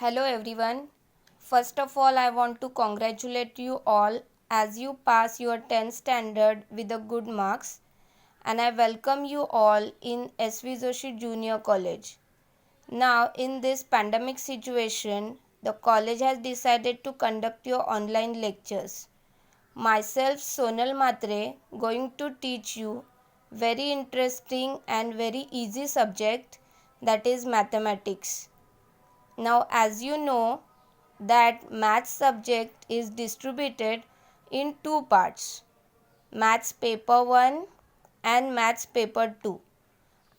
Hello everyone. First of all, I want to congratulate you all as you pass your 10th standard with a good marks, and I welcome you all in SV Joshi Junior College. Now in this pandemic situation, the college has decided to conduct your online lectures. Myself Sonal Matre going to teach you very interesting and very easy subject, that is mathematics. Now as you know that maths subject is distributed in two parts, maths paper 1 and maths paper 2.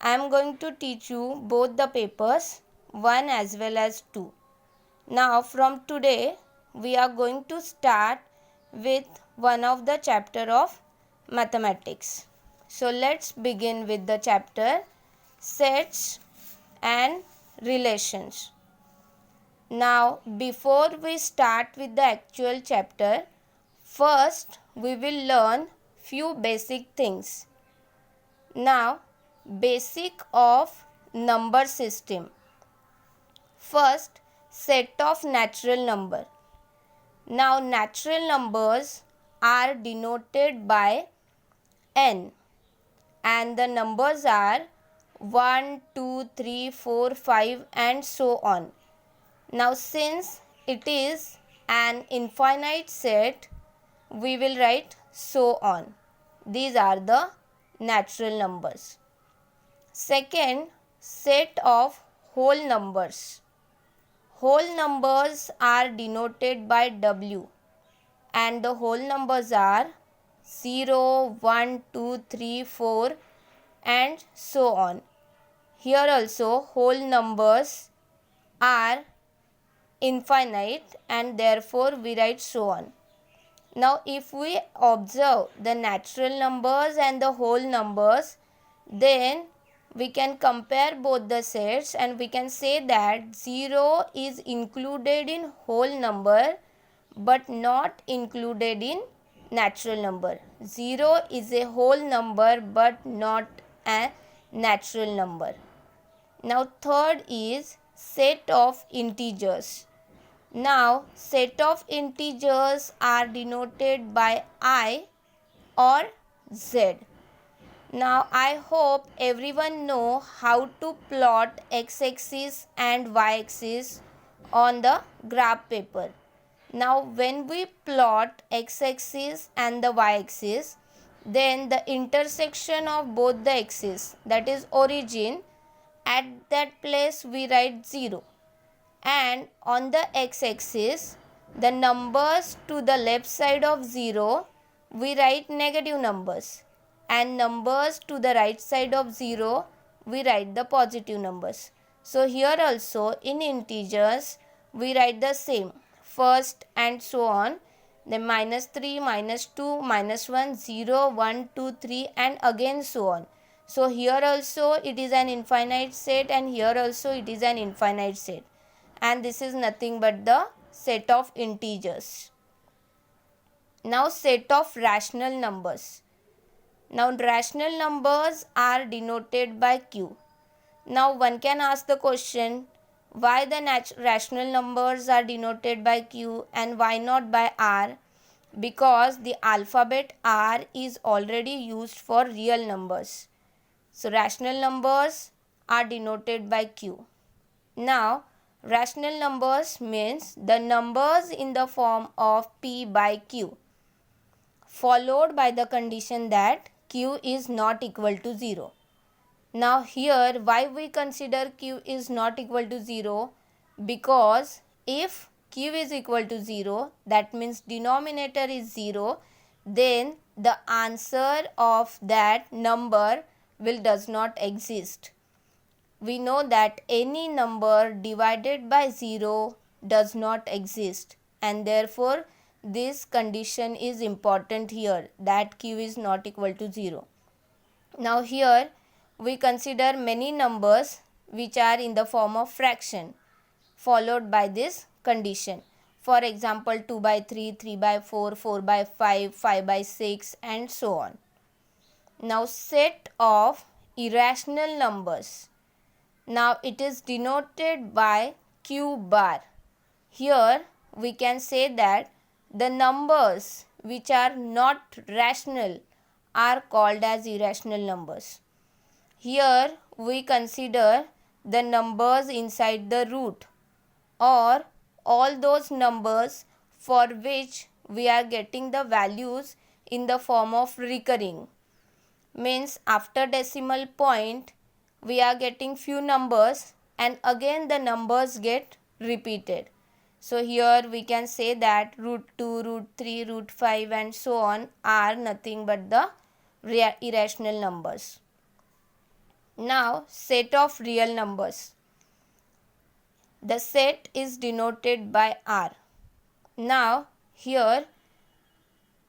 I am going to teach you both the papers 1 as well as 2. Now from today we are going to start with one of the chapter of mathematics. So let's begin with the chapter sets and relations. Now before we start with the actual chapter, first we will learn few basic things. Now basic of number system. First, set of natural number. Now natural numbers are denoted by n and the numbers are 1, 2, 3, 4, 5 and so on. Now since it is an infinite set, we will write so on. These are the natural numbers. Second, set of whole numbers. Whole numbers are denoted by W and the whole numbers are 0, 1, 2, 3, 4 and so on. Here also whole numbers are infinite and therefore we write so on. Now if we observe the natural numbers and the whole numbers, then we can compare both the sets and we can say that 0 is included in whole number but not included in natural number. 0 is a whole number but not a natural number. Now third is set of integers. Now set of integers are denoted by I or Z. Now I hope everyone know how to plot x-axis and y-axis on the graph paper. Now when we plot x-axis and the y-axis, then the intersection of both the axes, that is origin, at that place we write 0. And on the x-axis, the numbers to the left side of 0, we write negative numbers. And numbers to the right side of 0, we write the positive numbers. So here also in integers, we write the same. First and so on. Then -3, -2, -1, 0, 1, 2, 3 and again so on. So here also it is an infinite set and here also it is an infinite set. And this is nothing but the set of integers. Now set of rational numbers. Now rational numbers are denoted by Q. Now one can ask the question, why the rational numbers are denoted by Q and why not by R? Because the alphabet R is already used for real numbers. So rational numbers are denoted by Q. Now rational numbers means the numbers in the form of P by Q, followed by the condition that Q is not equal to 0. Now here why we consider Q is not equal to 0? Because if Q is equal to 0, that means denominator is 0, then the answer of that number does not exist. We know that any number divided by 0 does not exist and therefore this condition is important here, that Q is not equal to 0. Now here we consider many numbers which are in the form of fraction followed by this condition. For example 2 by 3, 3 by 4, 4 by 5, 5 by 6 and so on. Now set of irrational numbers. Now it is denoted by Q bar. here we can say that the numbers which are not rational are called as irrational numbers. Here we consider the numbers inside the root, or all those numbers for which we are getting the values in the form of recurring. Means after decimal point we are getting few numbers and again the numbers get repeated. So here we can say that root 2, root 3, root 5 and so on are nothing but the irrational numbers. Now set of real numbers. The set is denoted by R. Now here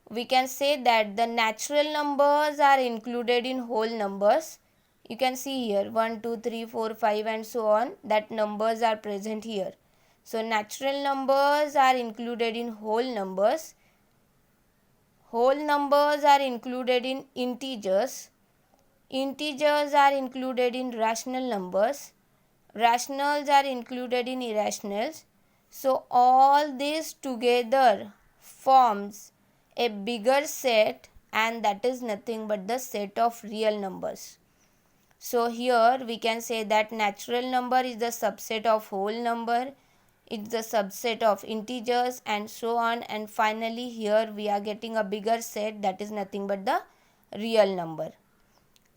we can say that the natural numbers are included in whole numbers. You can see here 1, 2, 3, 4, 5 and so on, that numbers are present here. So natural numbers are included in whole numbers. Whole numbers are included in integers. Integers are included in rational numbers. Rationals are included in irrationals. So all this together forms a bigger set, and that is nothing but the set of real numbers. So here we can say that natural number is the subset of whole number, it's the subset of integers and so on, and finally here we are getting a bigger set, that is nothing but the real number.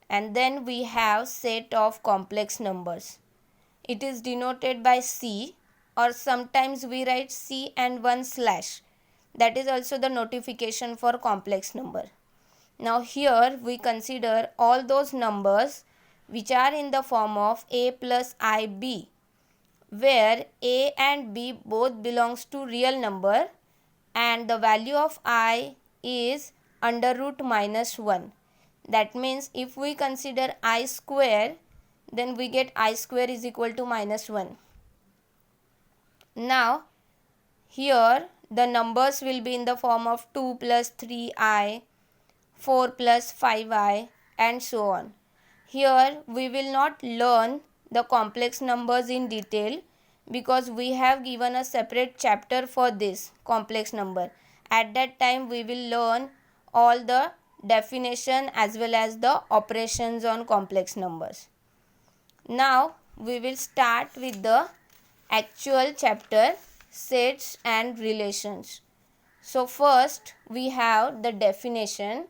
And then we have set of complex numbers. It is denoted by C, or sometimes we write C and 1 slash. That is also the notification for complex number. Now here we consider all those numbers which are in the form of a plus ib, where a and b both belongs to real number and the value of I is under root minus 1. That means if we consider I square, then we get I square is equal to minus 1. Now here the numbers will be in the form of 2 plus 3i, 4 plus 5i and so on. Here we will not learn the complex numbers in detail because we have given a separate chapter for this complex number. At that time we will learn all the definition as well as the operations on complex numbers. Now we will start with the actual chapter, sets and relations. So first we have the definition.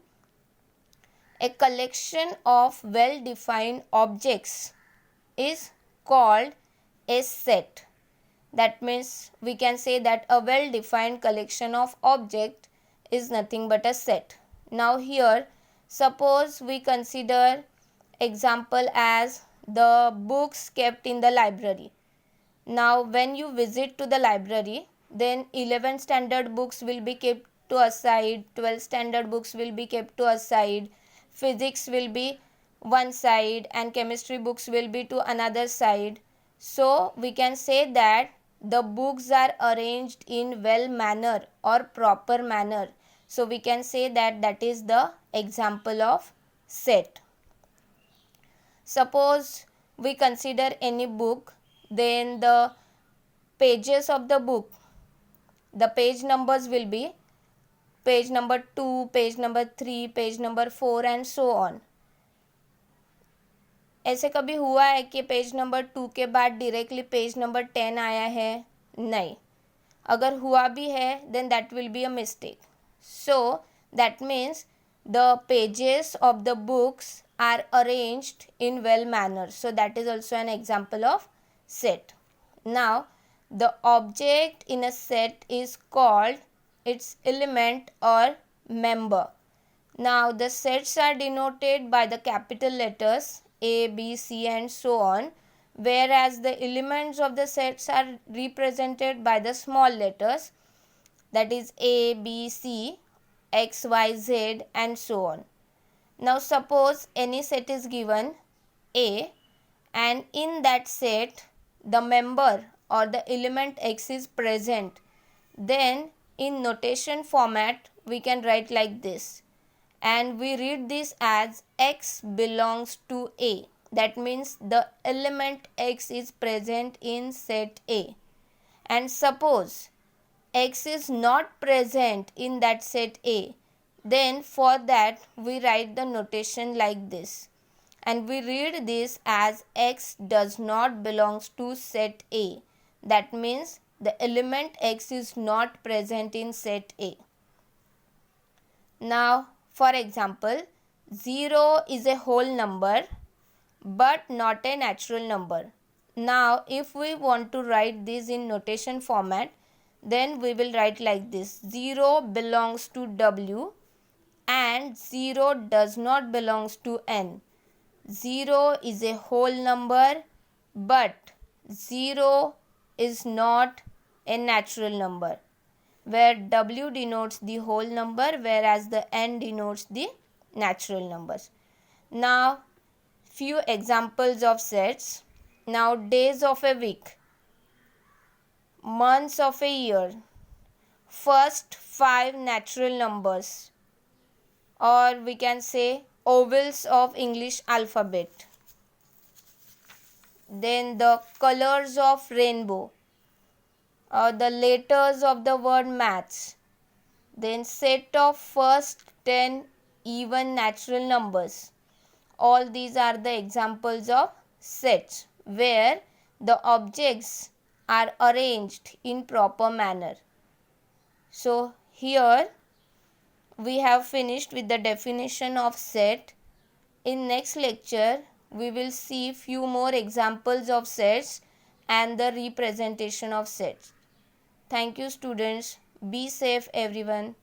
A collection of well-defined objects is called a set. That means we can say that a well-defined collection of objects is nothing but a set. Now here suppose we consider example as the books kept in the library. Now when you visit to the library, then 11 standard books will be kept to a side, 12 standard books will be kept to a side, physics will be one side and chemistry books will be to another side. So we can say that the books are arranged in well manner or proper manner. So we can say that that is the example of set. Suppose we consider any book, then the pages of the book, the page numbers will be page number 2, page number 3, page number 4 and so on. ऐसे कभी हुआ है कि page number 2 के बाद directly page number 10 आया है? नहीं. अगर हुआ भी है then that will be a mistake. So that means the pages of the books are arranged in well manner. So that is also an example of set. Now the object in a set is called its element or member. Now the sets are denoted by the capital letters A, B, C and so on, whereas the elements of the sets are represented by the small letters, that is A, B, C, X, Y, Z and so on. Now suppose any set is given A and in that set the member or the element X is present, then in notation format we can write like this, and we read this as X belongs to A. That means the element X is present in set A. And suppose X is not present in that set A, then for that we write the notation like this, and we read this as X does not belongs to set A. That means the element X is not present in set A. Now for example, 0 is a whole number but not a natural number. Now if we want to write this in notation format, then we will write like this: 0 belongs to W and 0 does not belongs to N. 0 is a whole number but 0 is not a natural number, where W denotes the whole number whereas the N denotes the natural numbers. Now few examples of sets. Now days of a week, months of a year, first 5 natural numbers, or we can say vowels of English alphabet. Then the colors of rainbow, or the letters of the word maths. Then set of first 10 even natural numbers. All these are the examples of sets where the objects are arranged in proper manner. So here we have finished with the definition of set. In next lecture we will see few more examples of sets and the representation of sets. Thank you students. Be safe everyone.